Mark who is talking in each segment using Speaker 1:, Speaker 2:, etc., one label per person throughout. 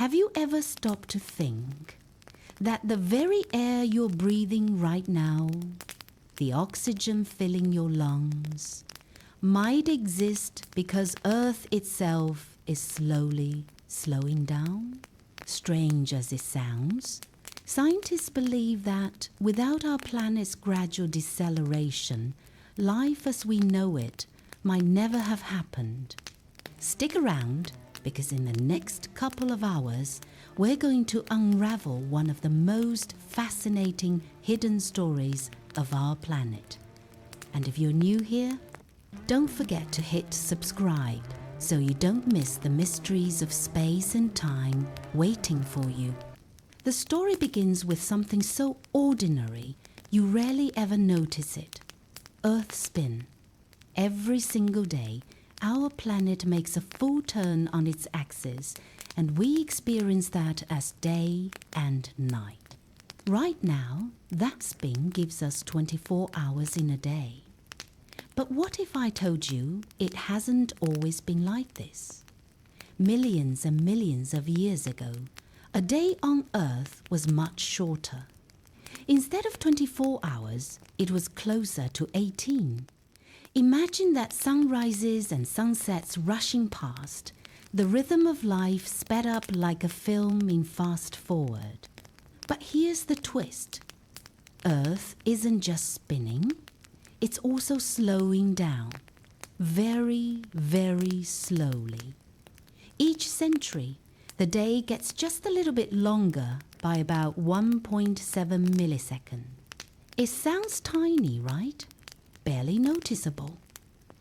Speaker 1: Have you ever stopped to think that the very air you're breathing right now, the oxygen filling your lungs, might exist because Earth itself is slowly slowing down? Strange as it sounds, scientists believe that without our planet's gradual deceleration, life as we know it might never have happened. Stick around, because in the next couple of hours, we're going to unravel one of the most fascinating hidden stories of our planet. And if you're new here, don't forget to hit subscribe so you don't miss the mysteries of space and time waiting for you. The story begins with something so ordinary you rarely ever notice it. Earth spin. Every single day, our planet makes a full turn on its axis, and we experience that as day and night. Right now, that spin gives us 24 hours in a day. But what if I told you it hasn't always been like this? Millions and millions of years ago, a day on Earth was much shorter. Instead of 24 hours, it was closer to 18. Imagine that sunrises and sunsets rushing past, the rhythm of life sped up like a film in fast forward. But here's the twist. Earth isn't just spinning, it's also slowing down, very, very slowly. Each century, the day gets just a little bit longer by about 1.7 milliseconds. It sounds tiny, right? Barely noticeable.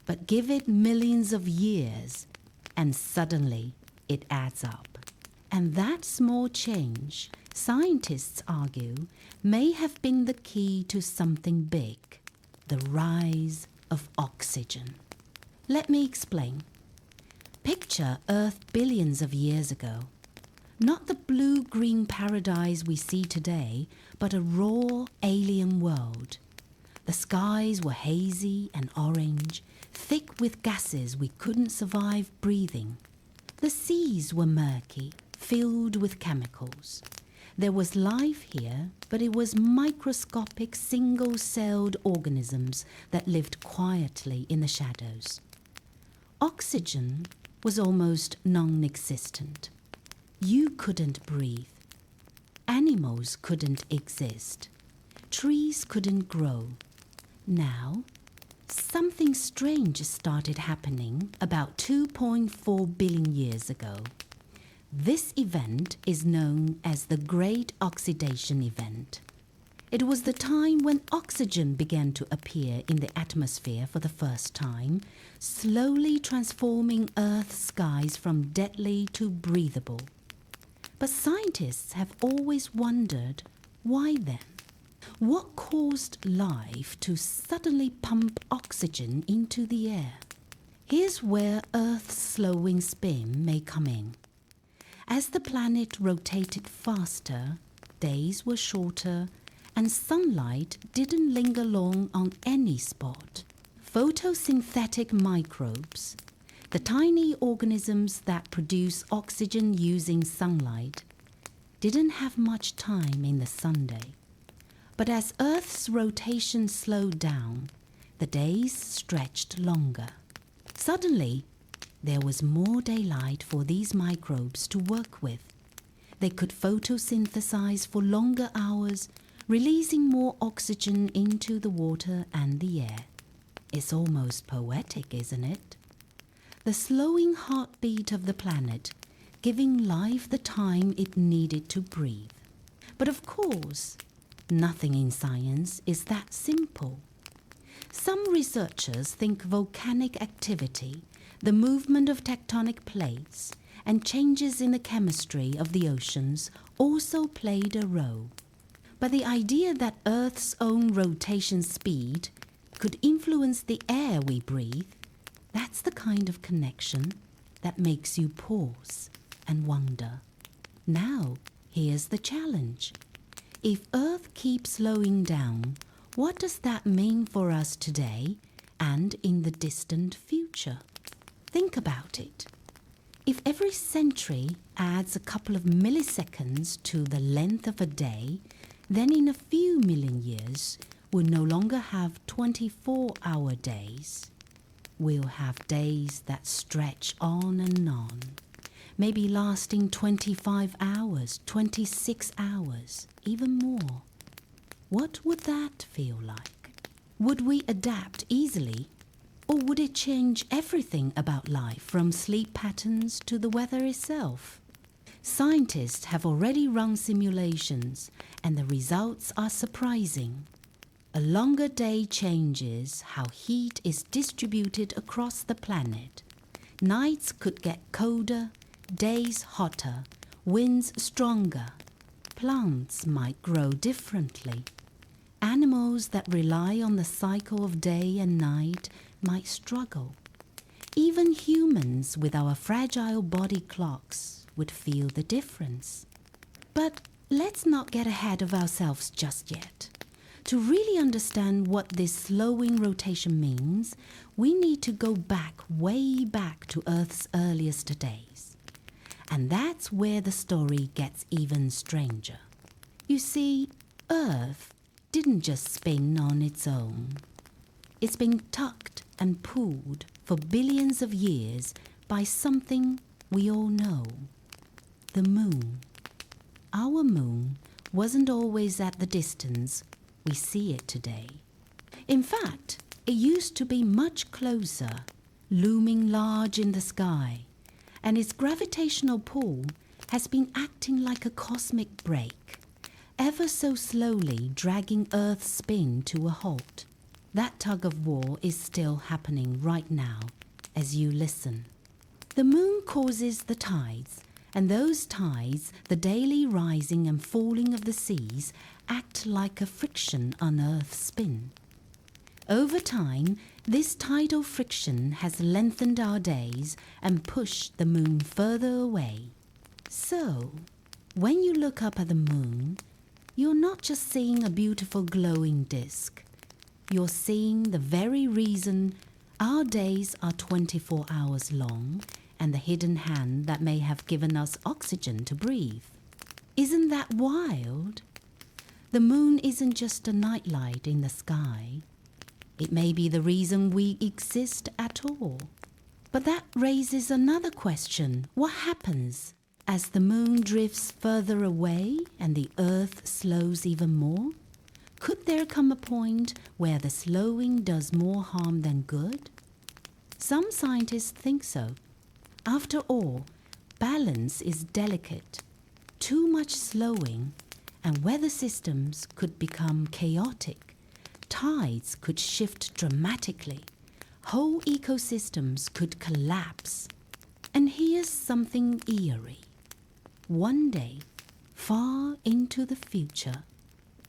Speaker 1: But give it millions of years, and suddenly it adds up. And that small change, scientists argue, may have been the key to something big. The rise of oxygen. Let me explain. Picture Earth billions of years ago. Not the blue-green paradise we see today, but a raw alien world. The skies were hazy and orange, thick with gases we couldn't survive breathing. The seas were murky, filled with chemicals. There was life here, but it was microscopic single-celled organisms that lived quietly in the shadows. Oxygen was almost non-existent. You couldn't breathe. Animals couldn't exist. Trees couldn't grow. Now, something strange started happening about 2.4 billion years ago. This event is known as the Great Oxidation Event. It was the time when oxygen began to appear in the atmosphere for the first time, slowly transforming Earth's skies from deadly to breathable. But scientists have always wondered, why then? What caused life to suddenly pump oxygen into the air? Here's where Earth's slowing spin may come in. As the planet rotated faster, days were shorter, and sunlight didn't linger long on any spot. Photosynthetic microbes, the tiny organisms that produce oxygen using sunlight, didn't have much time in the sunday. But as Earth's rotation slowed down, the days stretched longer. Suddenly, there was more daylight for these microbes to work with. They could photosynthesize for longer hours, releasing more oxygen into the water and the air. It's almost poetic, isn't it? The slowing heartbeat of the planet, giving life the time it needed to breathe. But of course, nothing in science is that simple. Some researchers think volcanic activity, the movement of tectonic plates, and changes in the chemistry of the oceans also played a role. But the idea that Earth's own rotation speed could influence the air we breathe, that's the kind of connection that makes you pause and wonder. Now, here's the challenge. If Earth keeps slowing down, what does that mean for us today and in the distant future? Think about it. If every century adds a couple of milliseconds to the length of a day, then in a few million years, we'll no longer have 24-hour days. We'll have days that stretch on and on, maybe lasting 25 hours, 26 hours, even more. What would that feel like? Would we adapt easily? Or would it change everything about life, from sleep patterns to the weather itself? Scientists have already run simulations, and the results are surprising. A longer day changes how heat is distributed across the planet. Nights could get colder, days hotter, winds stronger. Plants might grow differently. Animals that rely on the cycle of day and night might struggle. Even humans with our fragile body clocks would feel the difference. But let's not get ahead of ourselves just yet. To really understand what this slowing rotation means, we need to go back, way back to Earth's earliest days. And that's where the story gets even stranger. You see, Earth didn't just spin on its own. It's been tugged and pulled for billions of years by something we all know, the moon. Our moon wasn't always at the distance we see it today. In fact, it used to be much closer, looming large in the sky, and its gravitational pull has been acting like a cosmic brake, ever so slowly dragging Earth's spin to a halt. That tug of war is still happening right now as you listen. The moon causes the tides, and those tides, the daily rising and falling of the seas, act like a friction on Earth's spin. Over time, this tidal friction has lengthened our days and pushed the moon further away. So, when you look up at the moon, you're not just seeing a beautiful glowing disk. You're seeing the very reason our days are 24 hours long and the hidden hand that may have given us oxygen to breathe. Isn't that wild? The moon isn't just a nightlight in the sky. It may be the reason we exist at all. But that raises another question. What happens as the moon drifts further away and the Earth slows even more? Could there come a point where the slowing does more harm than good? Some scientists think so. After all, balance is delicate. Too much slowing and weather systems could become chaotic. Tides could shift dramatically. Whole ecosystems could collapse. And here's something eerie. One day, far into the future,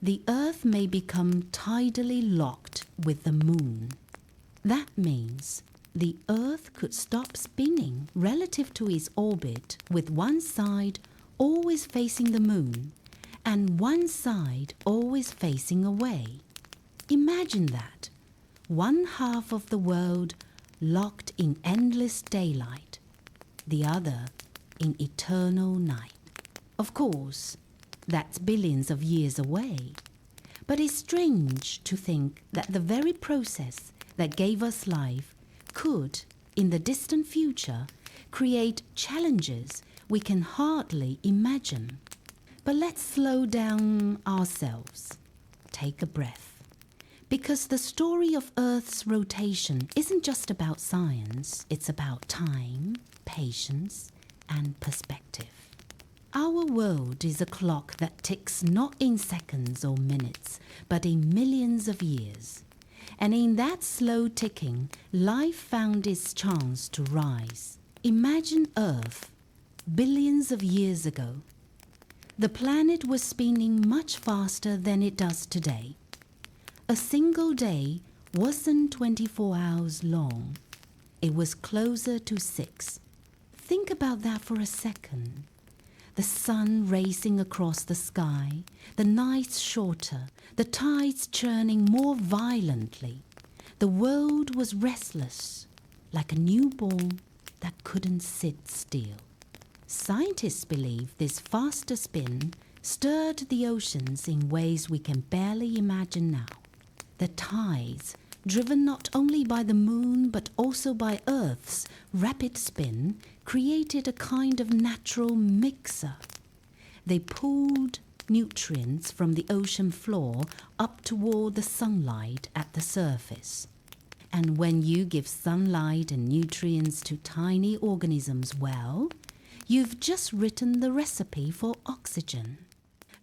Speaker 1: the Earth may become tidally locked with the moon. That means the Earth could stop spinning relative to its orbit, with one side always facing the moon and one side always facing away. Imagine that. One half of the world locked in endless daylight, the other in eternal night. Of course, that's billions of years away. But it's strange to think that the very process that gave us life could, in the distant future, create challenges we can hardly imagine. But let's slow down ourselves. Take a breath. Because the story of Earth's rotation isn't just about science, it's about time, patience, and perspective. Our world is a clock that ticks not in seconds or minutes, but in millions of years. And in that slow ticking, life found its chance to rise. Imagine Earth, billions of years ago. The planet was spinning much faster than it does today. A single day wasn't 24 hours long. It was closer to 6. Think about that for a second. The sun racing across the sky, the nights shorter, the tides churning more violently. The world was restless, like a newborn that couldn't sit still. Scientists believe this faster spin stirred the oceans in ways we can barely imagine now. The tides, driven not only by the moon but also by Earth's rapid spin, created a kind of natural mixer. They pulled nutrients from the ocean floor up toward the sunlight at the surface. And when you give sunlight and nutrients to tiny organisms, well, you've just written the recipe for oxygen.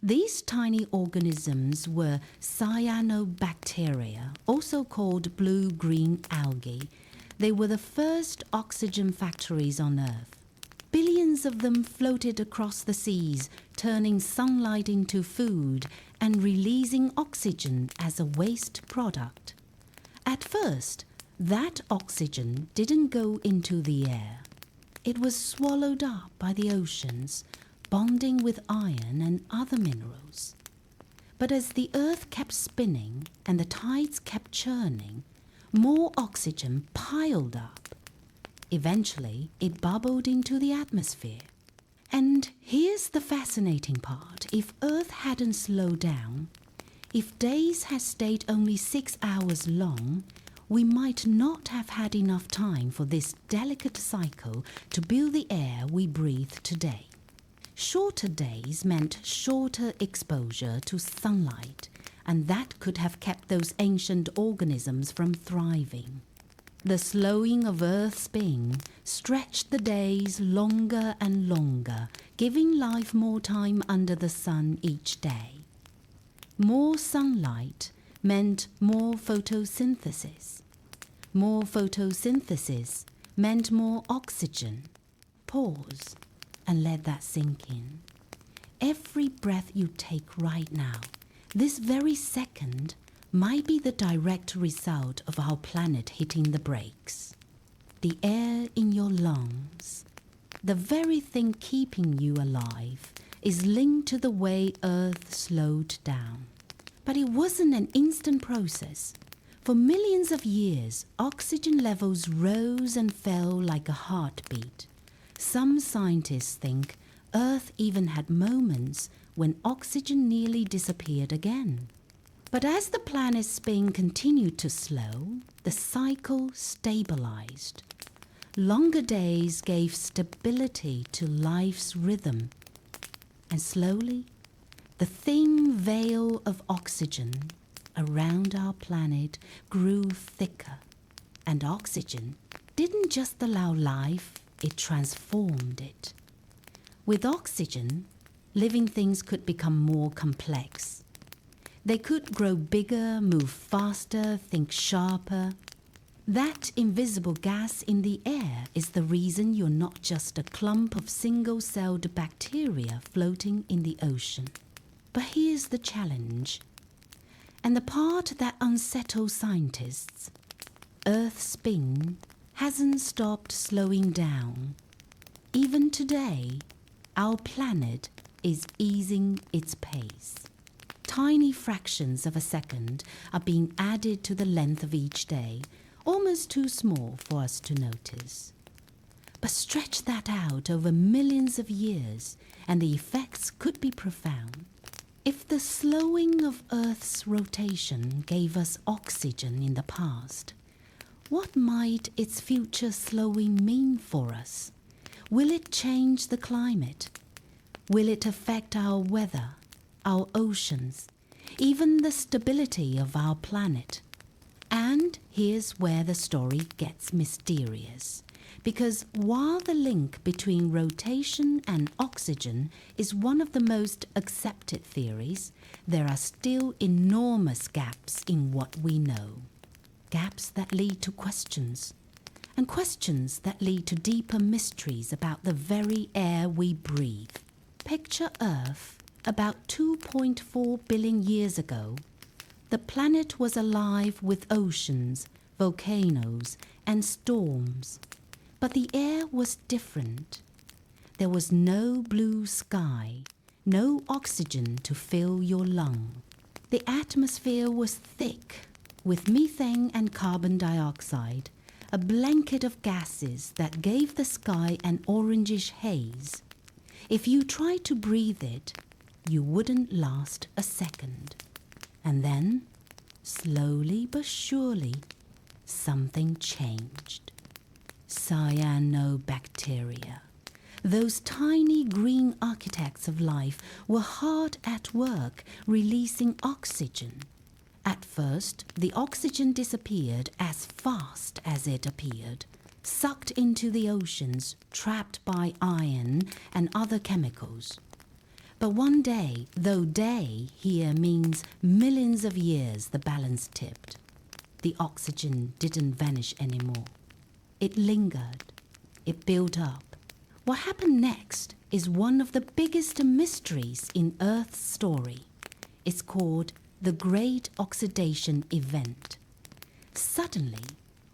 Speaker 1: These tiny organisms were cyanobacteria, also called blue-green algae. They were the first oxygen factories on Earth. Billions of them floated across the seas, turning sunlight into food and releasing oxygen as a waste product. At first, that oxygen didn't go into the air. It was swallowed up by the oceans, bonding with iron and other minerals. But as the Earth kept spinning and the tides kept churning, more oxygen piled up. Eventually, it bubbled into the atmosphere. And here's the fascinating part. If Earth hadn't slowed down, if days had stayed only 6 hours long, we might not have had enough time for this delicate cycle to build the air we breathe today. Shorter days meant shorter exposure to sunlight, and that could have kept those ancient organisms from thriving. The slowing of Earth's spin stretched the days longer and longer, giving life more time under the sun each day. More sunlight meant more photosynthesis. More photosynthesis meant more oxygen. Pause and let that sink in. Every breath you take right now, this very second, might be the direct result of our planet hitting the brakes. The air in your lungs, the very thing keeping you alive, is linked to the way Earth slowed down. But it wasn't an instant process. For millions of years, oxygen levels rose and fell like a heartbeat. Some scientists think Earth even had moments when oxygen nearly disappeared again. But as the planet's spin continued to slow, the cycle stabilized. Longer days gave stability to life's rhythm. And slowly, the thin veil of oxygen around our planet grew thicker. And oxygen didn't just allow life, it transformed it. With oxygen, living things could become more complex. They could grow bigger, move faster, think sharper. That invisible gas in the air is the reason you're not just a clump of single-celled bacteria floating in the ocean. But here's the challenge, and the part that unsettles scientists. Earth's spin hasn't stopped slowing down. Even today, our planet is easing its pace. Tiny fractions of a second are being added to the length of each day, almost too small for us to notice. But stretch that out over millions of years, and the effects could be profound. If the slowing of Earth's rotation gave us oxygen in the past, what might its future slowing mean for us? Will it change the climate? Will it affect our weather, our oceans, even the stability of our planet? And here's where the story gets mysterious. Because while the link between rotation and oxygen is one of the most accepted theories, there are still enormous gaps in what we know. Gaps that lead to questions, and questions that lead to deeper mysteries about the very air we breathe. Picture Earth about 2.4 billion years ago. The planet was alive with oceans, volcanoes, and storms. But the air was different. There was no blue sky, no oxygen to fill your lung. The atmosphere was thick with methane and carbon dioxide, a blanket of gases that gave the sky an orangish haze. If you tried to breathe it, you wouldn't last a second. And then, slowly but surely, something changed. Cyanobacteria. Those tiny green architects of life were hard at work releasing oxygen. At first, the oxygen disappeared as fast as it appeared, sucked into the oceans, trapped by iron and other chemicals. But one day, though day here means millions of years, the balance tipped. The oxygen didn't vanish anymore. It lingered. It built up. What happened next is one of the biggest mysteries in Earth's story. It's called the Great Oxidation Event. Suddenly,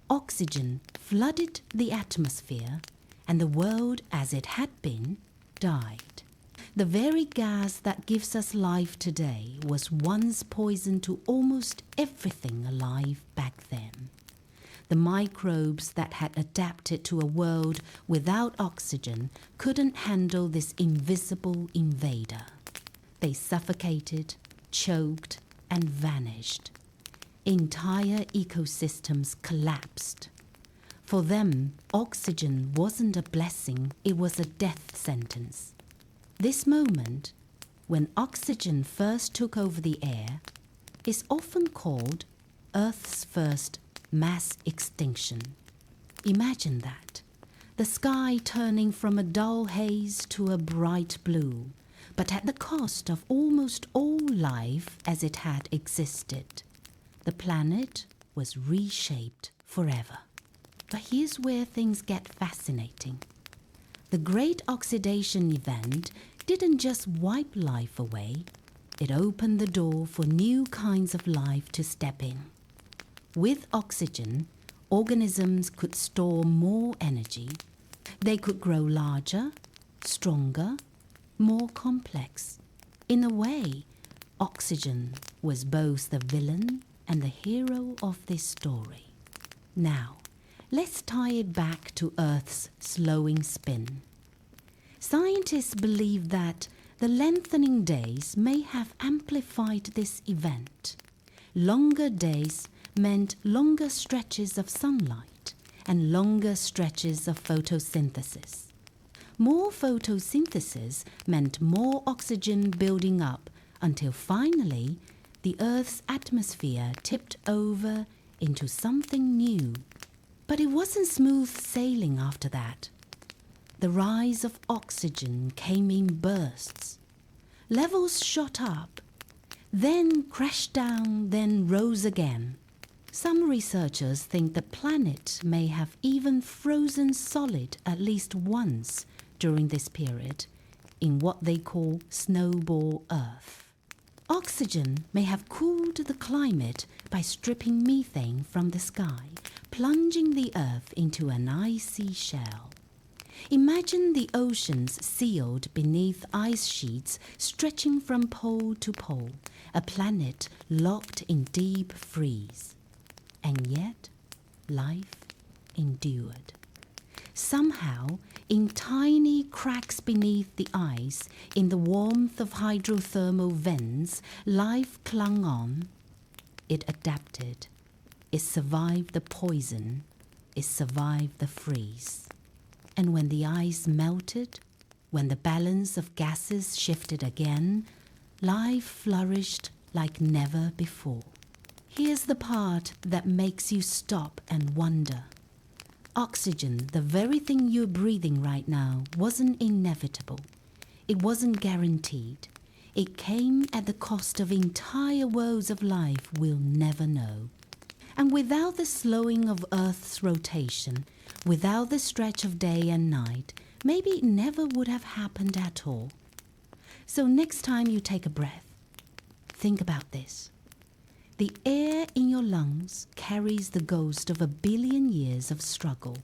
Speaker 1: oxygen flooded the atmosphere, and the world as it had been died. The very gas that gives us life today was once poison to almost everything alive back then. The microbes that had adapted to a world without oxygen couldn't handle this invisible invader. They suffocated, choked, and vanished. Entire ecosystems collapsed. For them, oxygen wasn't a blessing, it was a death sentence. This moment, when oxygen first took over the air, is often called Earth's first mass extinction. Imagine that. The sky turning from a dull haze to a bright blue, but at the cost of almost all life as it had existed. The planet was reshaped forever. But here's where things get fascinating. The Great Oxidation Event didn't just wipe life away, it opened the door for new kinds of life to step in. With oxygen, organisms could store more energy. They could grow larger, stronger, more complex. In a way, oxygen was both the villain and the hero of this story. Now, let's tie it back to Earth's slowing spin. Scientists believe that the lengthening days may have amplified this event. Longer days meant longer stretches of sunlight and longer stretches of photosynthesis. More photosynthesis meant more oxygen building up until finally the Earth's atmosphere tipped over into something new. But it wasn't smooth sailing after that. The rise of oxygen came in bursts. Levels shot up, then crashed down, then rose again. Some researchers think the planet may have even frozen solid at least once during this period in what they call snowball Earth. Oxygen may have cooled the climate by stripping methane from the sky, plunging the Earth into an icy shell. Imagine the oceans sealed beneath ice sheets stretching from pole to pole, a planet locked in deep freeze. And yet, life endured. Somehow, in tiny cracks beneath the ice, in the warmth of hydrothermal vents, life clung on. It adapted. It survived the poison. It survived the freeze. And when the ice melted, when the balance of gases shifted again, life flourished like never before. Here's the part that makes you stop and wonder. Oxygen, the very thing you're breathing right now, wasn't inevitable. It wasn't guaranteed. It came at the cost of entire worlds of life we'll never know. And without the slowing of Earth's rotation, without the stretch of day and night, maybe it never would have happened at all. So next time you take a breath, think about this. The air in your lungs carries the ghost of 1 billion years of struggle,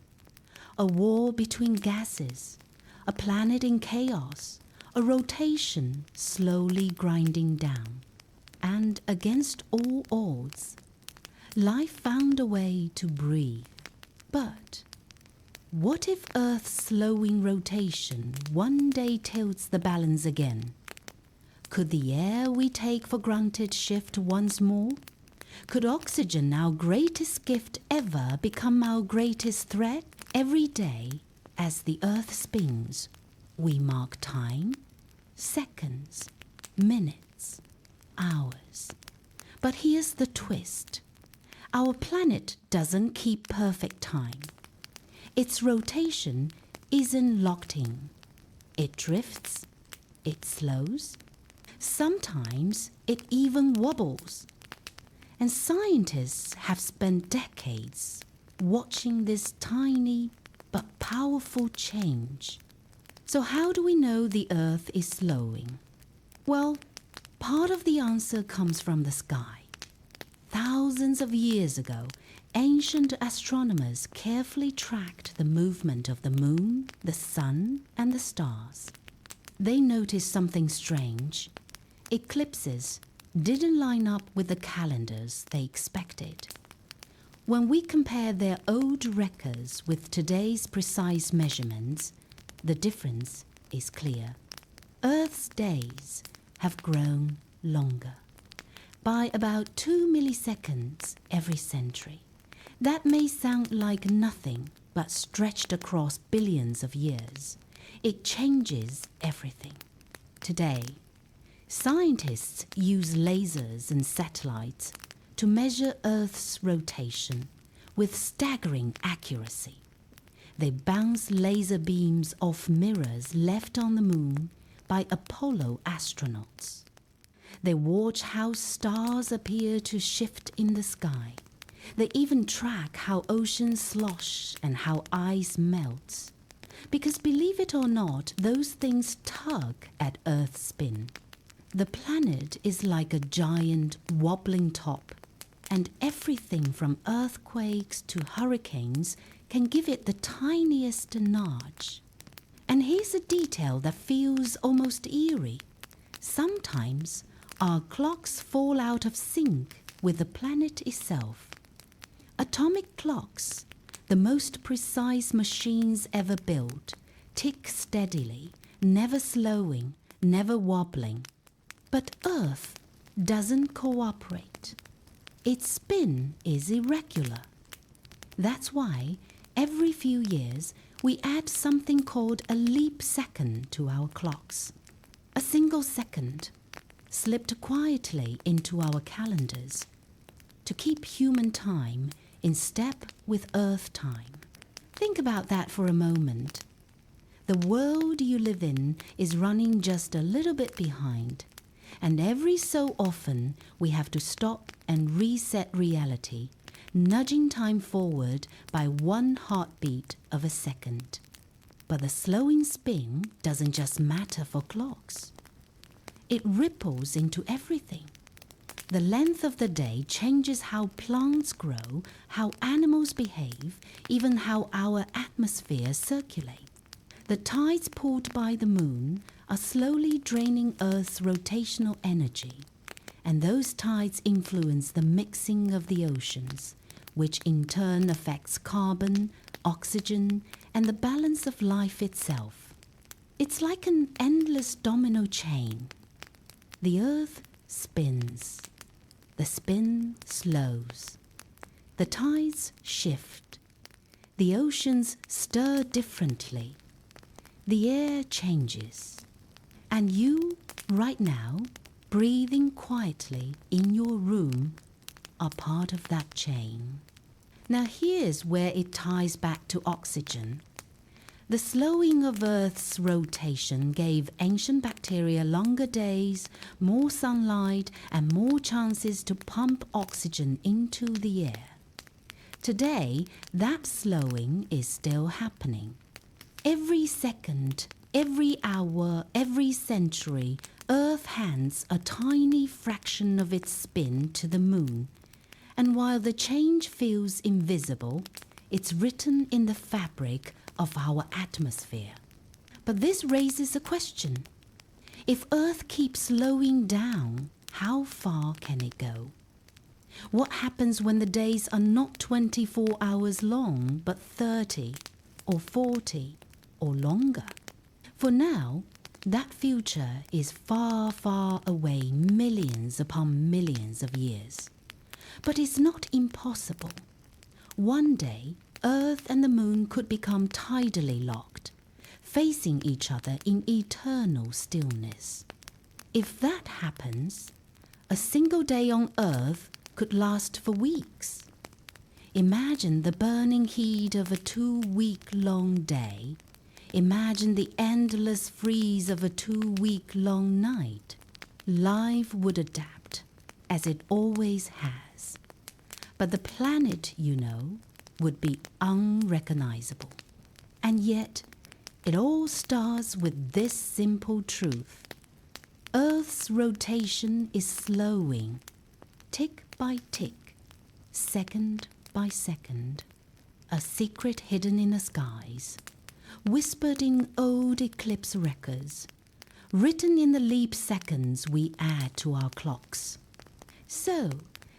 Speaker 1: a war between gases, a planet in chaos, a rotation slowly grinding down. And against all odds, life found a way to breathe. But what if Earth's slowing rotation one day tilts the balance again? Could the air we take for granted shift once more? Could oxygen, our greatest gift ever, become our greatest threat? Every day, as the Earth spins, we mark time, seconds, minutes, hours. But here's the twist. Our planet doesn't keep perfect time. Its rotation isn't locked in. It drifts, it slows, sometimes it even wobbles. And scientists have spent decades watching this tiny but powerful change. So how do we know the Earth is slowing? Well, part of the answer comes from the sky. Thousands of years ago, ancient astronomers carefully tracked the movement of the moon, the sun, and the stars. They noticed something strange. Eclipses didn't line up with the calendars they expected. When we compare their old records with today's precise measurements, the difference is clear. Earth's days have grown longer by about 2 milliseconds every century. That may sound like nothing, but stretched across billions of years, it changes everything. Today, scientists use lasers and satellites to measure Earth's rotation with staggering accuracy. They bounce laser beams off mirrors left on the moon by Apollo astronauts. They watch how stars appear to shift in the sky. They even track how oceans slosh and how ice melts. Because believe it or not, those things tug at Earth's spin. The planet is like a giant wobbling top, and everything from earthquakes to hurricanes can give it the tiniest nudge. And here's a detail that feels almost eerie. Sometimes our clocks fall out of sync with the planet itself. Atomic clocks, the most precise machines ever built, tick steadily, never slowing, never wobbling. But Earth doesn't cooperate. Its spin is irregular. That's why every few years we add something called a leap second to our clocks. A single second slipped quietly into our calendars to keep human time in step with Earth time. Think about that for a moment. The world you live in is running just a little bit behind, and every so often we have to stop and reset reality, nudging time forward by one heartbeat of a second. But the slowing spin doesn't just matter for clocks. It ripples into everything. The length of the day changes how plants grow, how animals behave, even how our atmosphere circulates. The tides pulled by the moon are slowly draining Earth's rotational energy, and those tides influence the mixing of the oceans, which in turn affects carbon, oxygen, and the balance of life itself. It's like an endless domino chain. The Earth spins. The spin slows. The tides shift. The oceans stir differently. The air changes. And you, right now, breathing quietly in your room, are part of that chain. Now here's where it ties back to oxygen. The slowing of Earth's rotation gave ancient bacteria longer days, more sunlight, and more chances to pump oxygen into the air. Today, that slowing is still happening. Every second, every hour, every century, Earth hands a tiny fraction of its spin to the moon. And while the change feels invisible, it's written in the fabric of our atmosphere. But this raises a question. If Earth keeps slowing down, how far can it go? What happens when the days are not 24 hours long, but 30 or 40 or longer? For now, that future is far, far away, millions upon millions of years. But it's not impossible. One day, Earth and the Moon could become tidally locked, facing each other in eternal stillness. If that happens, a single day on Earth could last for weeks. Imagine the burning heat of a 2-week-long day. Imagine the endless freeze of a 2-week-long night. Life would adapt, as it always has. But the planet, would be unrecognizable. And yet, it all starts with this simple truth. Earth's rotation is slowing, tick by tick, second by second, a secret hidden in the skies, whispered in old eclipse records, written in the leap seconds we add to our clocks. So,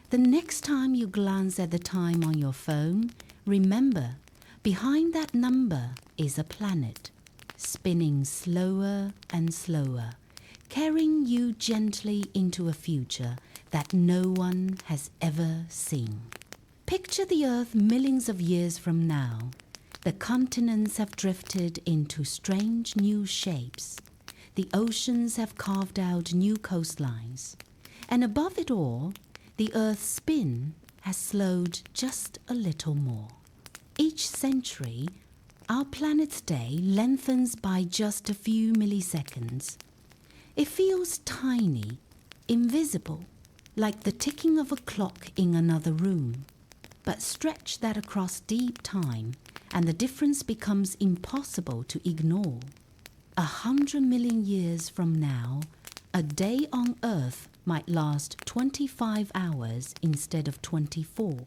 Speaker 1: the next time you glance at the time on your phone, remember, behind that number is a planet, spinning slower and slower, carrying you gently into a future that no one has ever seen. Picture the Earth millions of years from now. The continents have drifted into strange new shapes. The oceans have carved out new coastlines. And above it all, the Earth's spin has slowed just a little more. Each century, our planet's day lengthens by just a few milliseconds. It feels tiny, invisible, like the ticking of a clock in another room. But stretch that across deep time, and the difference becomes impossible to ignore. 100 million years from now, a day on Earth might last 25 hours instead of 24.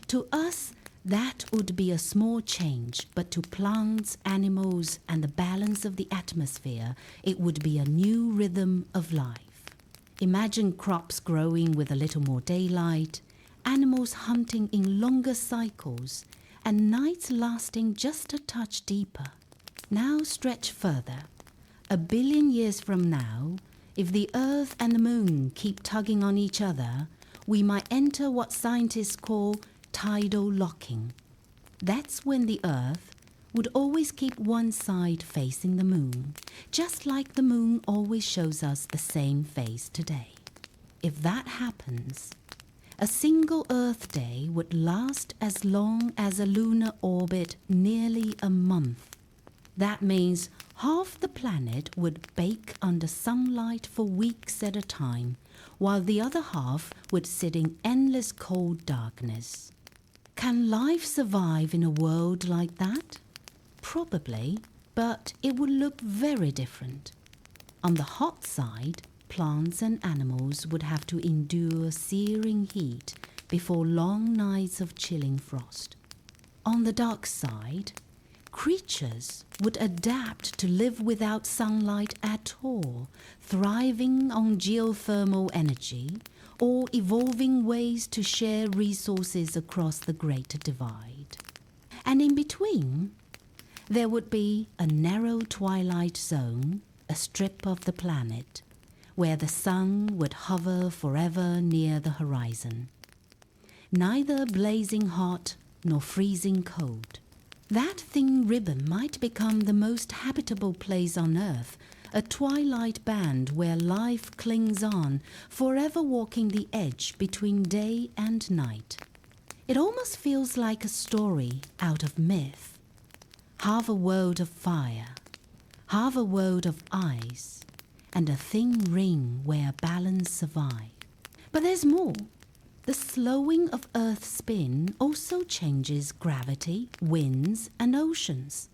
Speaker 1: To us, that would be a small change, but to plants, animals, and the balance of the atmosphere, it would be a new rhythm of life. Imagine crops growing with a little more daylight, animals hunting in longer cycles, and nights lasting just a touch deeper. Now stretch further. 1 billion years from now, if the Earth and the Moon keep tugging on each other, we might enter what scientists call tidal locking. That's when the Earth would always keep one side facing the Moon, just like the Moon always shows us the same face today. If that happens, a single Earth day would last as long as a lunar orbit, nearly a month. That means half the planet would bake under sunlight for weeks at a time, while the other half would sit in endless cold darkness. Can life survive in a world like that? Probably, but it would look very different. On the hot side, plants and animals would have to endure searing heat before long nights of chilling frost. On the dark side, creatures would adapt to live without sunlight at all, thriving on geothermal energy or evolving ways to share resources across the Great Divide. And in between, there would be a narrow twilight zone, a strip of the planet, where the sun would hover forever near the horizon, neither blazing hot nor freezing cold. That thin ribbon might become the most habitable place on Earth, a twilight band where life clings on, forever walking the edge between day and night. It almost feels like a story out of myth. Half a world of fire, half a world of ice, and a thin ring where balance survives. But there's more. The slowing of Earth's spin also changes gravity, winds, and oceans.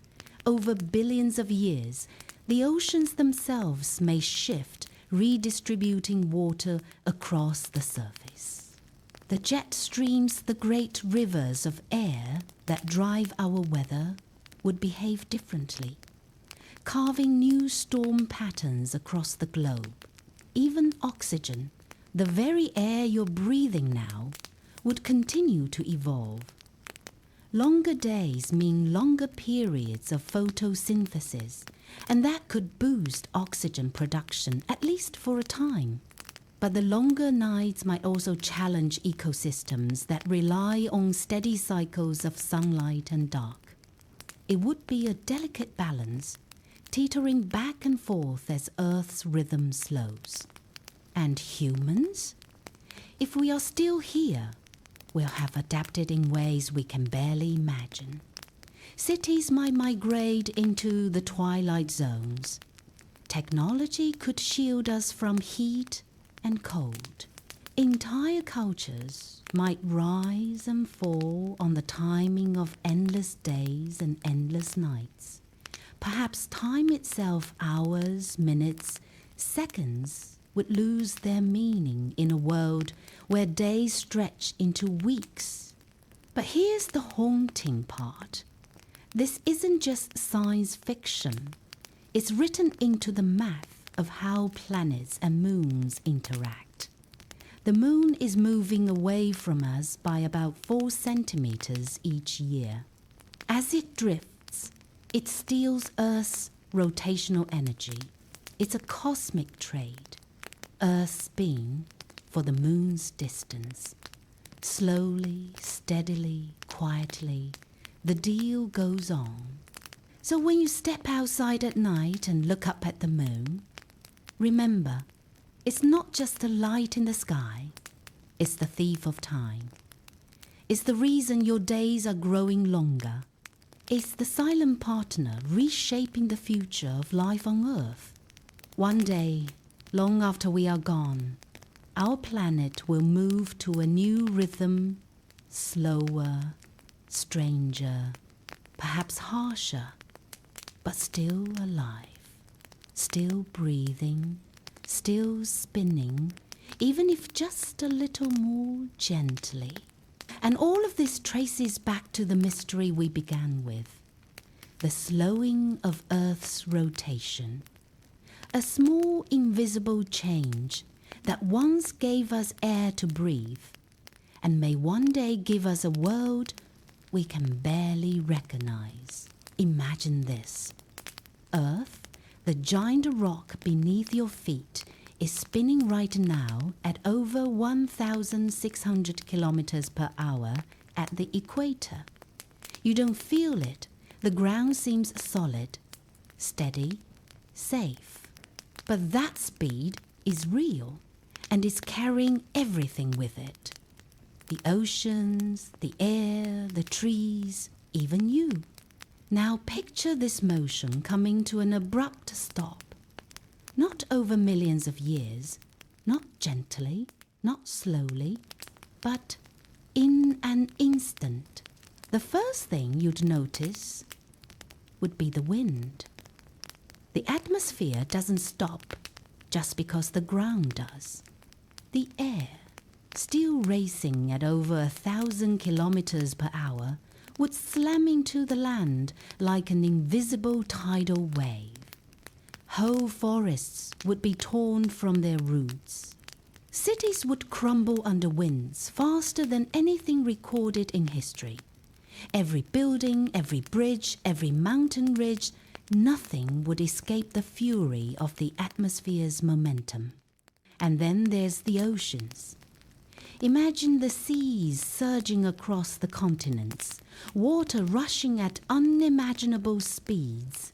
Speaker 1: Over billions of years, the oceans themselves may shift, redistributing water across the surface. The jet streams, the great rivers of air that drive our weather, would behave differently, carving new storm patterns across the globe. Even oxygen, the very air you're breathing now would continue to evolve. Longer days mean longer periods of photosynthesis, and that could boost oxygen production, at least for a time. But the longer nights might also challenge ecosystems that rely on steady cycles of sunlight and dark. It would be a delicate balance, teetering back and forth as Earth's rhythm slows. And humans? If we are still here, we'll have adapted in ways we can barely imagine. Cities might migrate into the twilight zones. Technology could shield us from heat and cold. Entire cultures might rise and fall on the timing of endless days and endless nights. Perhaps time itself, hours, minutes, seconds, would lose their meaning in a world where days stretch into weeks. But here's the haunting part. This isn't just science fiction. It's written into the math of how planets and moons interact. The moon is moving away from us by about 4 centimeters each year. As it drifts, it steals Earth's rotational energy. It's a cosmic trade. Earth's spin for the moon's distance. Slowly, steadily, quietly, the deal goes on. So when you step outside at night and look up at the moon, remember, it's not just a light in the sky, it's the thief of time. It's the reason your days are growing longer. It's the silent partner reshaping the future of life on Earth. One day, long after we are gone, our planet will move to a new rhythm, slower, stranger, perhaps harsher, but still alive, still breathing, still spinning, even if just a little more gently. And all of this traces back to the mystery we began with, the slowing of Earth's rotation. A small invisible change that once gave us air to breathe and may one day give us a world we can barely recognize. Imagine this. Earth, the giant rock beneath your feet, is spinning right now at over 1,600 kilometers per hour at the equator. You don't feel it. The ground seems solid, steady, safe. But that speed is real, and it's carrying everything with it. The oceans, the air, the trees, even you. Now picture this motion coming to an abrupt stop. Not over millions of years, not gently, not slowly, but in an instant. The first thing you'd notice would be the wind. The atmosphere doesn't stop just because the ground does. The air, still racing at over 1,000 kilometers per hour, would slam into the land like an invisible tidal wave. Whole forests would be torn from their roots. Cities would crumble under winds faster than anything recorded in history. Every building, every bridge, every mountain ridge, nothing would escape the fury of the atmosphere's momentum. And then there's the oceans. Imagine the seas surging across the continents, water rushing at unimaginable speeds.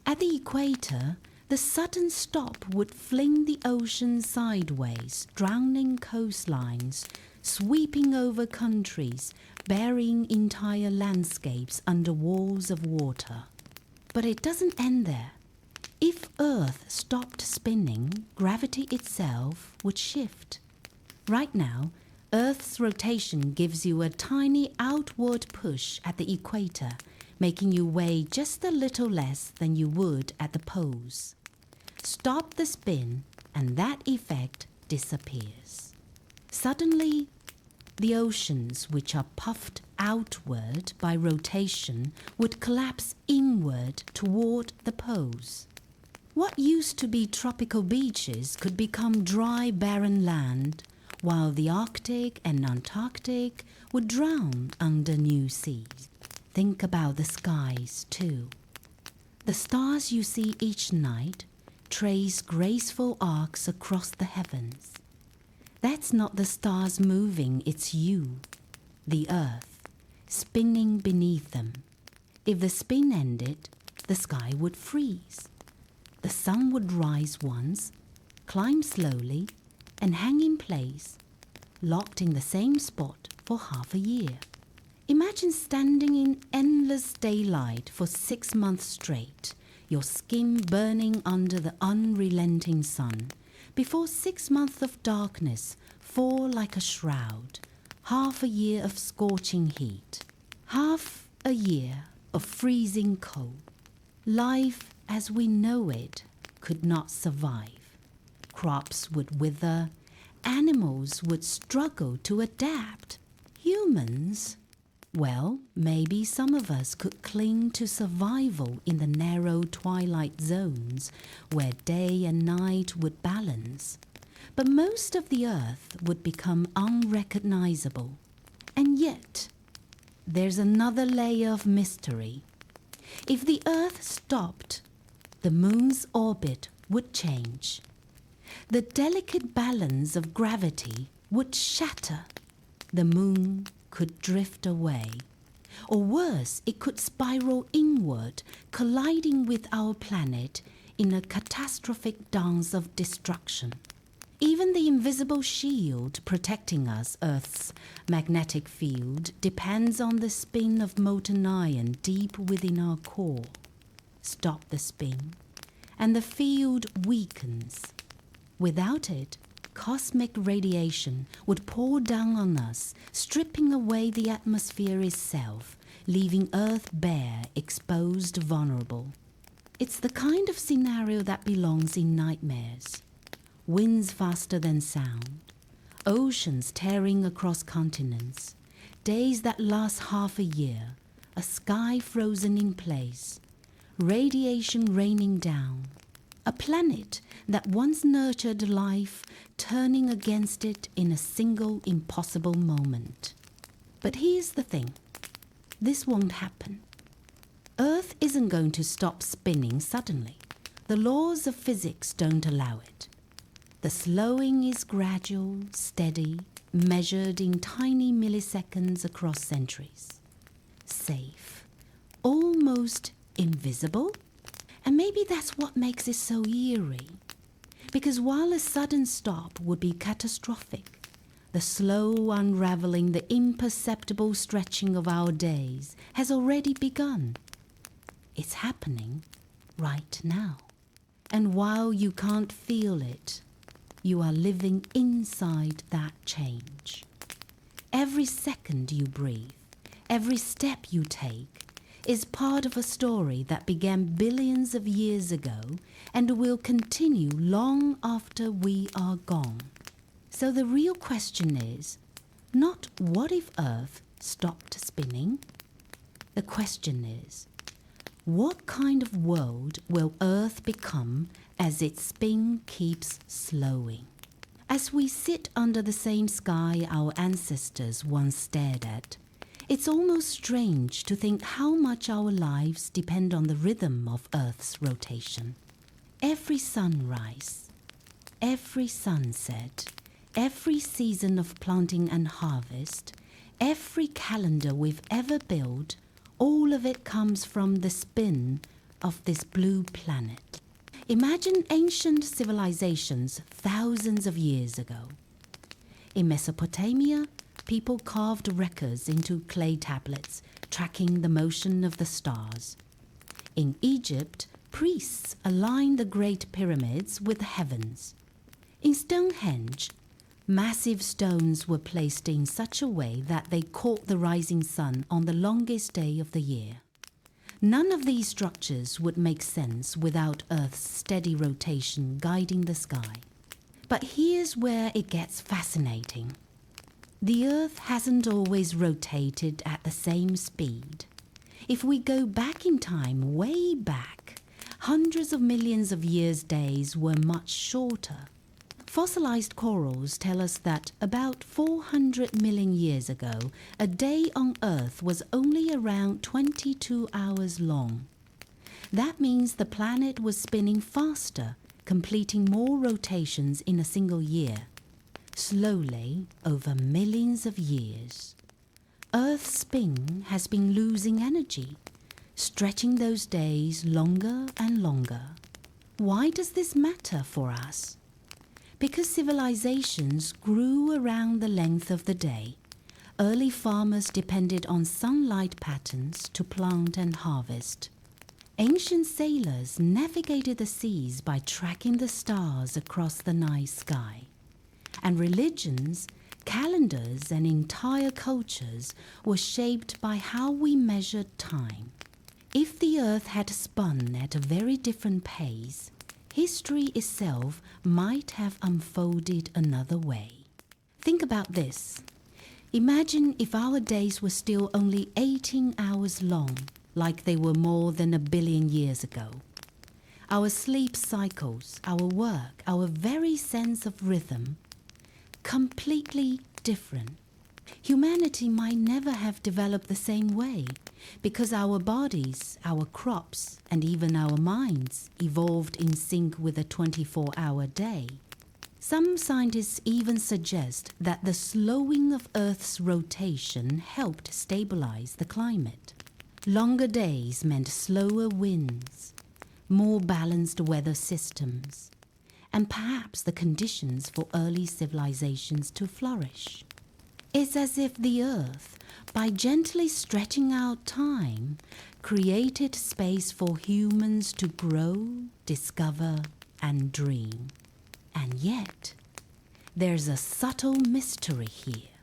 Speaker 1: At the equator, the sudden stop would fling the ocean sideways, drowning coastlines, sweeping over countries, burying entire landscapes under walls of water. But it doesn't end there. If Earth stopped spinning, gravity itself would shift. Right now, Earth's rotation gives you a tiny outward push at the equator, making you weigh just a little less than you would at the poles. Stop the spin, and that effect disappears. Suddenly, the oceans, which are puffed outward by rotation, would collapse inward toward the poles. What used to be tropical beaches could become dry, barren land, while the Arctic and Antarctic would drown under new seas. Think about the skies, too. The stars you see each night trace graceful arcs across the heavens. That's not the stars moving, it's you, the Earth, spinning beneath them. If the spin ended, the sky would freeze. The sun would rise once, climb slowly, and hang in place, locked in the same spot for half a year. Imagine standing in endless daylight for 6 months straight, your skin burning under the unrelenting sun, before 6 months of darkness fall like a shroud, half a year of scorching heat, half a year of freezing cold. Life as we know it could not survive. Crops would wither, animals would struggle to adapt. Humans, well, maybe some of us could cling to survival in the narrow twilight zones where day and night would balance. But most of the Earth would become unrecognizable. And yet, there's another layer of mystery. If the Earth stopped, the Moon's orbit would change. The delicate balance of gravity would shatter. The Moon could drift away. Or worse, it could spiral inward, colliding with our planet in a catastrophic dance of destruction. Even the invisible shield protecting us, Earth's magnetic field, depends on the spin of molten iron deep within our core. Stop the spin, and the field weakens. Without it, cosmic radiation would pour down on us, stripping away the atmosphere itself, leaving Earth bare, exposed, vulnerable. It's the kind of scenario that belongs in nightmares. Winds faster than sound, oceans tearing across continents, days that last half a year, a sky frozen in place, radiation raining down, a planet that once nurtured life turning against it in a single impossible moment. But here's the thing, this won't happen. Earth isn't going to stop spinning suddenly. The laws of physics don't allow it. The slowing is gradual, steady, measured in tiny milliseconds across centuries. Safe, almost invisible. And maybe that's what makes it so eerie. Because while a sudden stop would be catastrophic, the slow unraveling, the imperceptible stretching of our days has already begun. It's happening right now. And while you can't feel it, you are living inside that change. Every second you breathe, every step you take, is part of a story that began billions of years ago and will continue long after we are gone. So the real question is not what if Earth stopped spinning? The question is, what kind of world will Earth become as its spin keeps slowing? As we sit under the same sky our ancestors once stared at, it's almost strange to think how much our lives depend on the rhythm of Earth's rotation. Every sunrise, every sunset, every season of planting and harvest, every calendar we've ever built, all of it comes from the spin of this blue planet. Imagine ancient civilizations thousands of years ago. In Mesopotamia, people carved records into clay tablets, tracking the motion of the stars. In Egypt, priests aligned the Great Pyramids with the heavens. In Stonehenge, massive stones were placed in such a way that they caught the rising sun on the longest day of the year. None of these structures would make sense without Earth's steady rotation guiding the sky. But here's where it gets fascinating. The Earth hasn't always rotated at the same speed. If we go back in time, way back, hundreds of millions of years' days were much shorter. Fossilized corals tell us that about 400 million years ago, a day on Earth was only around 22 hours long. That means the planet was spinning faster, completing more rotations in a single year. Slowly, over millions of years, Earth's spin has been losing energy, stretching those days longer and longer. Why does this matter for us? Because civilizations grew around the length of the day. Early farmers depended on sunlight patterns to plant and harvest. Ancient sailors navigated the seas by tracking the stars across the night sky. And religions, calendars, and entire cultures were shaped by how we measured time. If the Earth had spun at a very different pace, history itself might have unfolded another way. Think about this. Imagine if our days were still only 18 hours long, like they were more than 1 billion years ago. Our sleep cycles, our work, our very sense of rhythm, completely different. Humanity might never have developed the same way because our bodies, our crops, and even our minds evolved in sync with a 24-hour day. Some scientists even suggest that the slowing of Earth's rotation helped stabilize the climate. Longer days meant slower winds, more balanced weather systems, and perhaps the conditions for early civilizations to flourish. It's as if the Earth, by gently stretching out time, created space for humans to grow, discover, and dream. And yet, there's a subtle mystery here.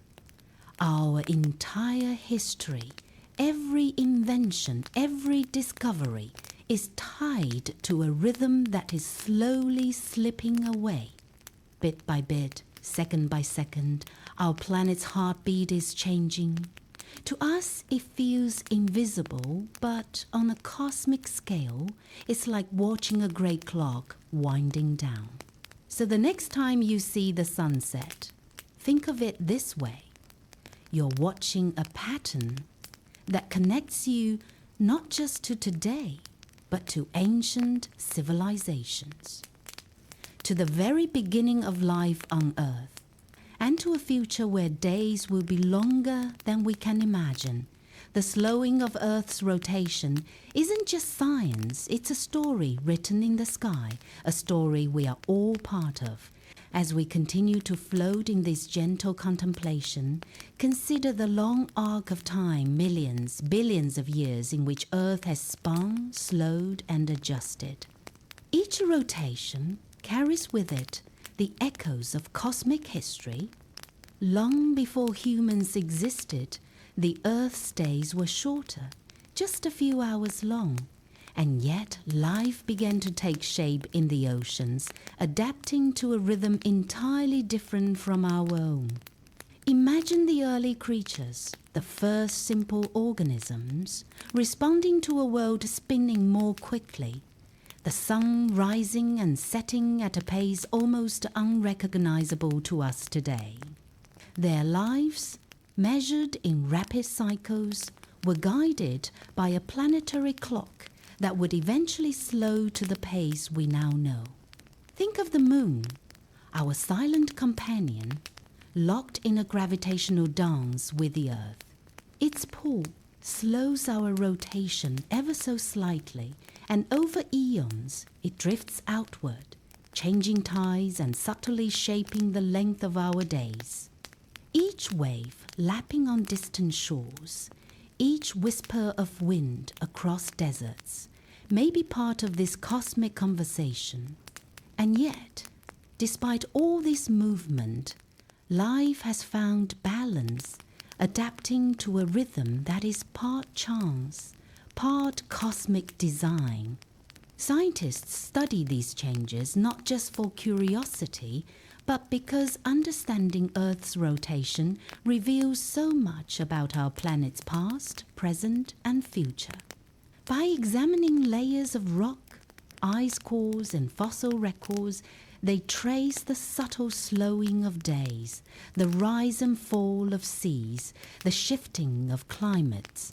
Speaker 1: Our entire history, every invention, every discovery is tied to a rhythm that is slowly slipping away. Bit by bit, second by second, our planet's heartbeat is changing. To us, it feels invisible, but on a cosmic scale, it's like watching a great clock winding down. So the next time you see the sunset, think of it this way. You're watching a pattern that connects you not just to today, but to ancient civilizations, to the very beginning of life on Earth, and to a future where days will be longer than we can imagine. The slowing of Earth's rotation isn't just science, it's a story written in the sky, a story we are all part of. As we continue to float in this gentle contemplation, consider the long arc of time, millions, billions of years in which Earth has spun, slowed, and adjusted. Each rotation carries with it the echoes of cosmic history. Long before humans existed, the Earth's days were shorter, just a few hours long. And yet life began to take shape in the oceans, adapting to a rhythm entirely different from our own. Imagine the early creatures, the first simple organisms, responding to a world spinning more quickly, the sun rising and setting at a pace almost unrecognizable to us today. Their lives, measured in rapid cycles, were guided by a planetary clock that would eventually slow to the pace we now know. Think of the moon, our silent companion, locked in a gravitational dance with the Earth. Its pull slows our rotation ever so slightly, and over eons it drifts outward, changing tides and subtly shaping the length of our days. Each wave lapping on distant shores, each whisper of wind across deserts may be part of this cosmic conversation. And yet, despite all this movement, life has found balance, adapting to a rhythm that is part chance, part cosmic design. Scientists study these changes not just for curiosity, but because understanding Earth's rotation reveals so much about our planet's past, present, and future. By examining layers of rock, ice cores and fossil records, they trace the subtle slowing of days, the rise and fall of seas, the shifting of climates.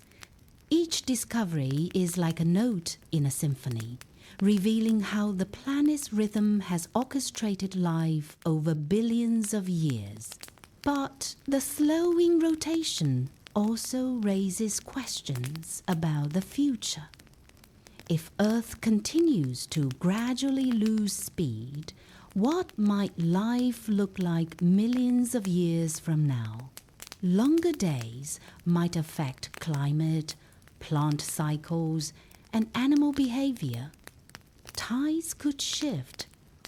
Speaker 1: Each discovery is like a note in a symphony, revealing how the planet's rhythm has orchestrated life over billions of years. But the slowing rotation also raises questions about the future. If Earth continues to gradually lose speed, what might life look like millions of years from now? Longer days might affect climate, plant cycles, and animal behavior. Tides could shift,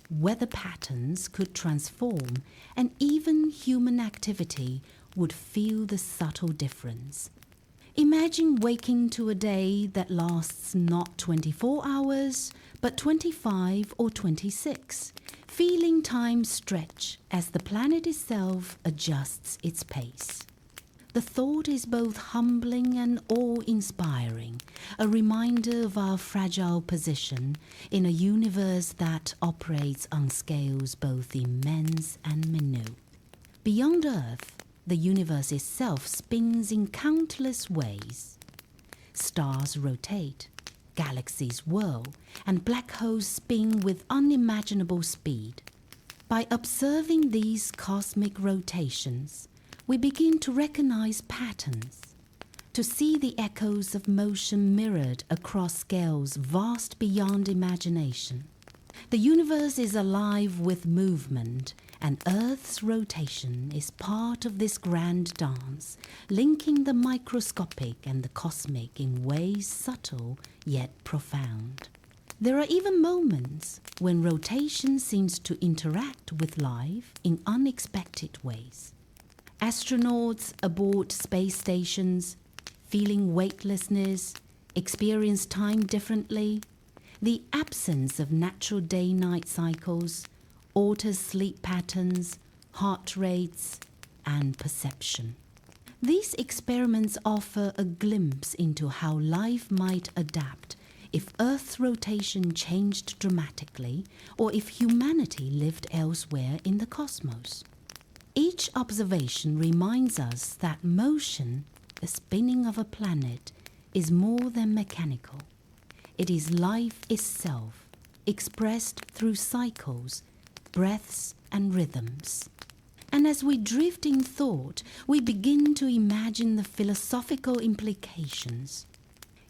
Speaker 1: weather patterns could transform, and even human activity would feel the subtle difference. Imagine waking to a day that lasts not 24 hours, but 25 or 26, feeling time stretch as the planet itself adjusts its pace. The thought is both humbling and awe-inspiring, a reminder of our fragile position in a universe that operates on scales both immense and minute. Beyond Earth, the universe itself spins in countless ways. Stars rotate, galaxies whirl, and black holes spin with unimaginable speed. By observing these cosmic rotations, we begin to recognize patterns, to see the echoes of motion mirrored across scales vast beyond imagination. The universe is alive with movement, and Earth's rotation is part of this grand dance, linking the microscopic and the cosmic in ways subtle yet profound. There are even moments when rotation seems to interact with life in unexpected ways. Astronauts aboard space stations, feeling weightlessness, experience time differently. The absence of natural day-night cycles alters sleep patterns, heart rates, and perception. These experiments offer a glimpse into how life might adapt if Earth's rotation changed dramatically or if humanity lived elsewhere in the cosmos. Each observation reminds us that motion, the spinning of a planet, is more than mechanical. It is life itself, expressed through cycles, breaths, and rhythms. And as we drift in thought, we begin to imagine the philosophical implications.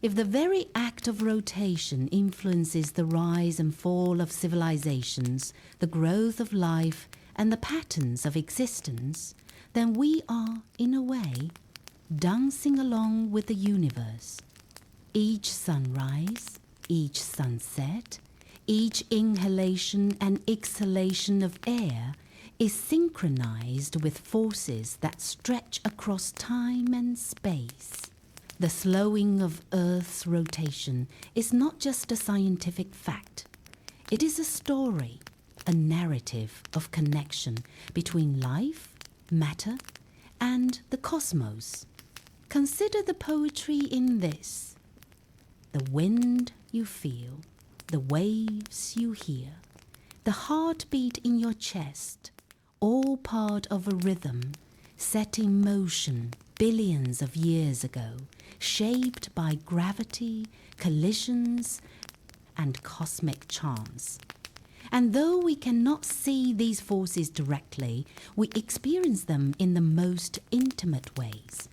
Speaker 1: If the very act of rotation influences the rise and fall of civilizations, the growth of life, and the patterns of existence, then we are, in a way, dancing along with the universe. Each sunrise, each sunset, each inhalation and exhalation of air is synchronized with forces that stretch across time and space. The slowing of Earth's rotation is not just a scientific fact. It is a story, a narrative of connection between life, matter, and the cosmos. Consider the poetry in this. The wind you feel, the waves you hear, the heartbeat in your chest, all part of a rhythm set in motion billions of years ago, shaped by gravity, collisions, and cosmic chance. And though we cannot see these forces directly, we experience them in the most intimate ways.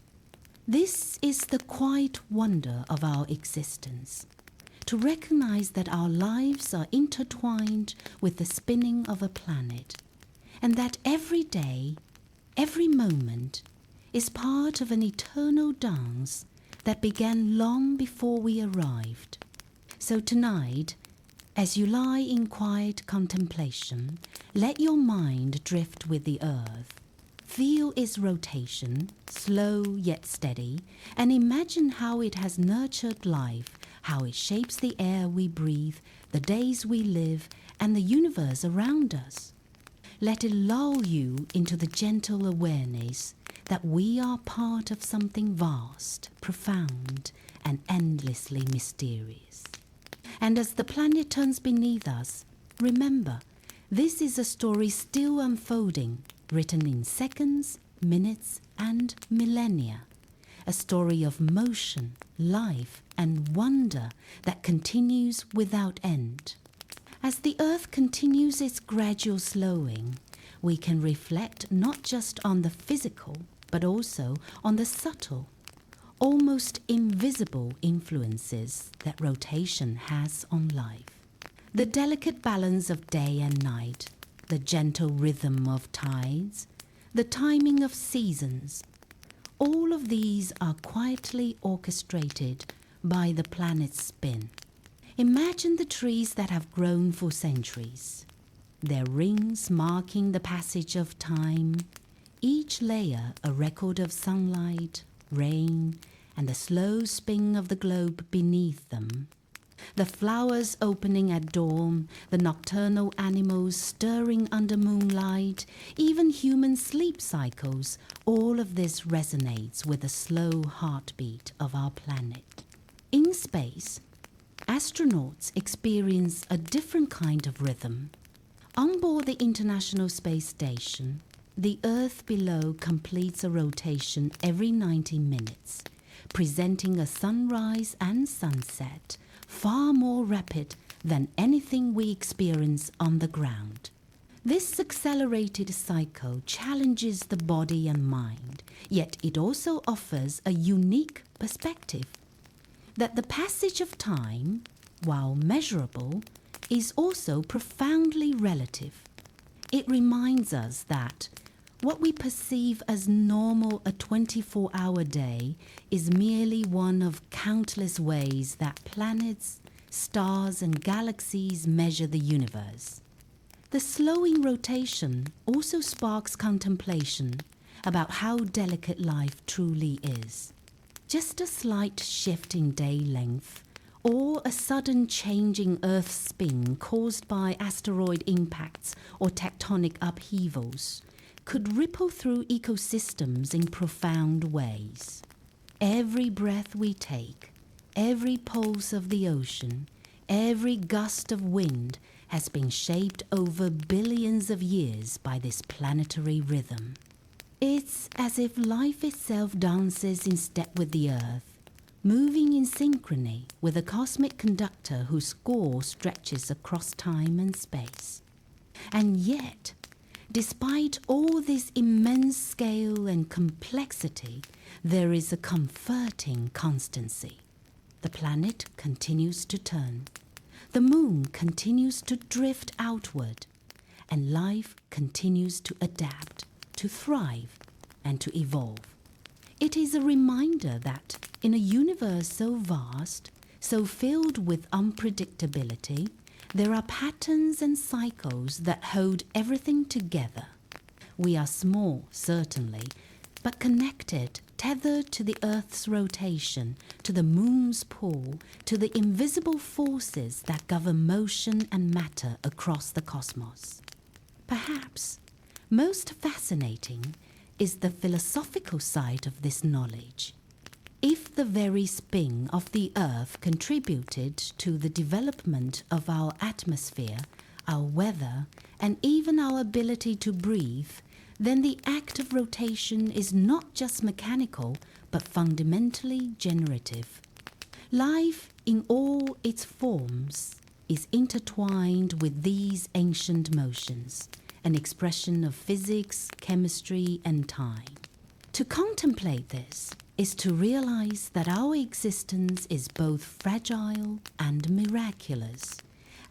Speaker 1: This is the quiet wonder of our existence, to recognize that our lives are intertwined with the spinning of a planet, and that every day, every moment, is part of an eternal dance that began long before we arrived. So tonight, as you lie in quiet contemplation, let your mind drift with the earth. Feel its rotation, slow yet steady, and imagine how it has nurtured life, how it shapes the air we breathe, the days we live, and the universe around us. Let it lull you into the gentle awareness that we are part of something vast, profound, and endlessly mysterious. And as the planet turns beneath us, remember, this is a story still unfolding, written in seconds, minutes, and millennia. A story of motion, life, and wonder that continues without end. As the Earth continues its gradual slowing, we can reflect not just on the physical, but also on the subtle, almost invisible influences that rotation has on life. The delicate balance of day and night, the gentle rhythm of tides, the timing of seasons, all of these are quietly orchestrated by the planet's spin. Imagine the trees that have grown for centuries, their rings marking the passage of time, each layer a record of sunlight, rain, and the slow spin of the globe beneath them. The flowers opening at dawn, the nocturnal animals stirring under moonlight, even human sleep cycles, all of this resonates with the slow heartbeat of our planet. In space, astronauts experience a different kind of rhythm. On board the International Space Station, the Earth below completes a rotation every 90 minutes, presenting a sunrise and sunset far more rapid than anything we experience on the ground. This accelerated cycle challenges the body and mind, yet it also offers a unique perspective that the passage of time, while measurable, is also profoundly relative. It reminds us that what we perceive as normal a 24-hour day is merely one of countless ways that planets, stars, and galaxies measure the universe. The slowing rotation also sparks contemplation about how delicate life truly is. Just a slight shift in day length or a sudden change in Earth's spin caused by asteroid impacts or tectonic upheavals could ripple through ecosystems in profound ways. Every breath we take, every pulse of the ocean, every gust of wind has been shaped over billions of years by this planetary rhythm. It's as if life itself dances in step with the Earth, moving in synchrony with a cosmic conductor whose score stretches across time and space. And yet, despite all this immense scale and complexity, there is a comforting constancy. The planet continues to turn. The moon continues to drift outward. And life continues to adapt, to thrive, and to evolve. It is a reminder that in a universe so vast, so filled with unpredictability, there are patterns and cycles that hold everything together. We are small, certainly, but connected, tethered to the Earth's rotation, to the moon's pull, to the invisible forces that govern motion and matter across the cosmos. Perhaps most fascinating is the philosophical side of this knowledge. If the very spin of the Earth contributed to the development of our atmosphere, our weather, and even our ability to breathe, then the act of rotation is not just mechanical, but fundamentally generative. Life, in all its forms, is intertwined with these ancient motions, an expression of physics, chemistry, and time. To contemplate this is to realize that our existence is both fragile and miraculous,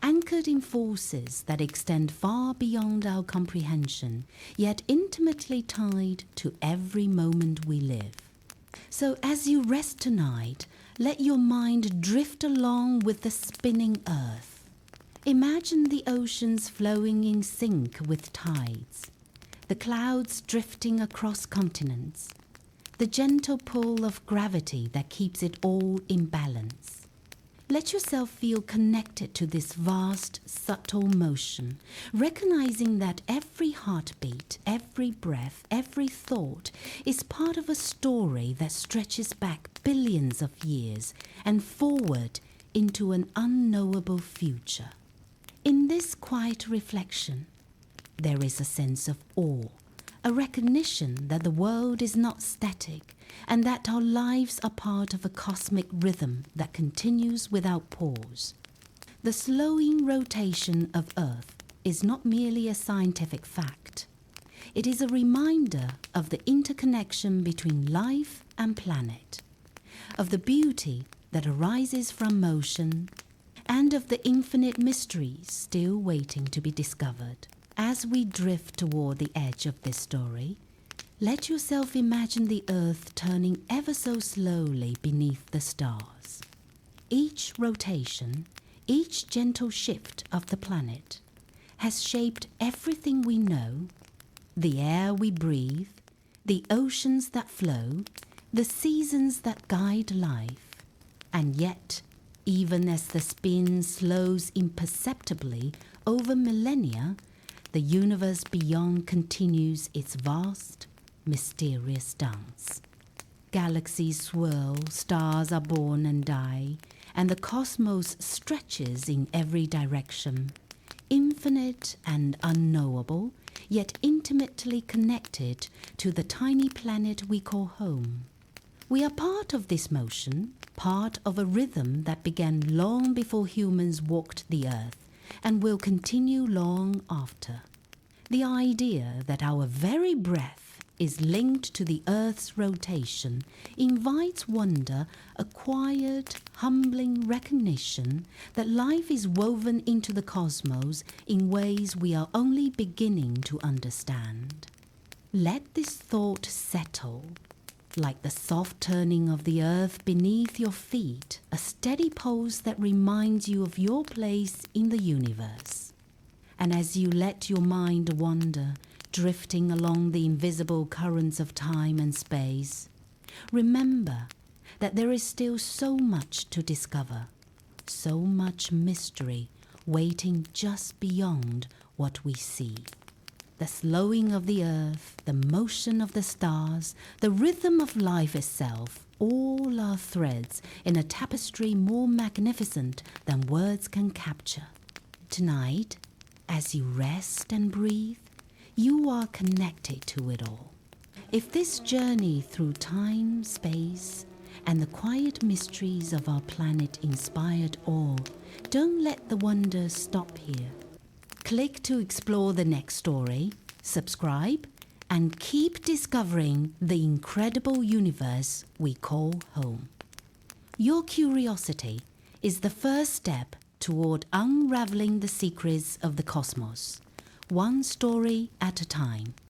Speaker 1: anchored in forces that extend far beyond our comprehension, yet intimately tied to every moment we live. So as you rest tonight, let your mind drift along with the spinning Earth. Imagine the oceans flowing in sync with tides, the clouds drifting across continents, the gentle pull of gravity that keeps it all in balance. Let yourself feel connected to this vast, subtle motion, recognizing that every heartbeat, every breath, every thought is part of a story that stretches back billions of years and forward into an unknowable future. In this quiet reflection, there is a sense of awe, a recognition that the world is not static and that our lives are part of a cosmic rhythm that continues without pause. The slowing rotation of Earth is not merely a scientific fact. It is a reminder of the interconnection between life and planet, of the beauty that arises from motion, and of the infinite mysteries still waiting to be discovered. As we drift toward the edge of this story, let yourself imagine the Earth turning ever so slowly beneath the stars. Each rotation, each gentle shift of the planet has shaped everything we know, the air we breathe, the oceans that flow, the seasons that guide life. And yet, even as the spin slows imperceptibly over millennia, the universe beyond continues its vast, mysterious dance. Galaxies swirl, stars are born and die, and the cosmos stretches in every direction, infinite and unknowable, yet intimately connected to the tiny planet we call home. We are part of this motion, part of a rhythm that began long before humans walked the earth and will continue long after. The idea that our very breath is linked to the Earth's rotation invites wonder, a quiet, humbling recognition that life is woven into the cosmos in ways we are only beginning to understand. Let this thought settle, like the soft turning of the earth beneath your feet, a steady pulse that reminds you of your place in the universe. And as you let your mind wander, drifting along the invisible currents of time and space, remember that there is still so much to discover, so much mystery waiting just beyond what we see. The slowing of the earth, the motion of the stars, the rhythm of life itself, all are threads in a tapestry more magnificent than words can capture. Tonight, as you rest and breathe, you are connected to it all. If this journey through time, space, and the quiet mysteries of our planet inspired awe, don't let the wonder stop here. Click to explore the next story, subscribe, and keep discovering the incredible universe we call home. Your curiosity is the first step toward unraveling the secrets of the cosmos, one story at a time.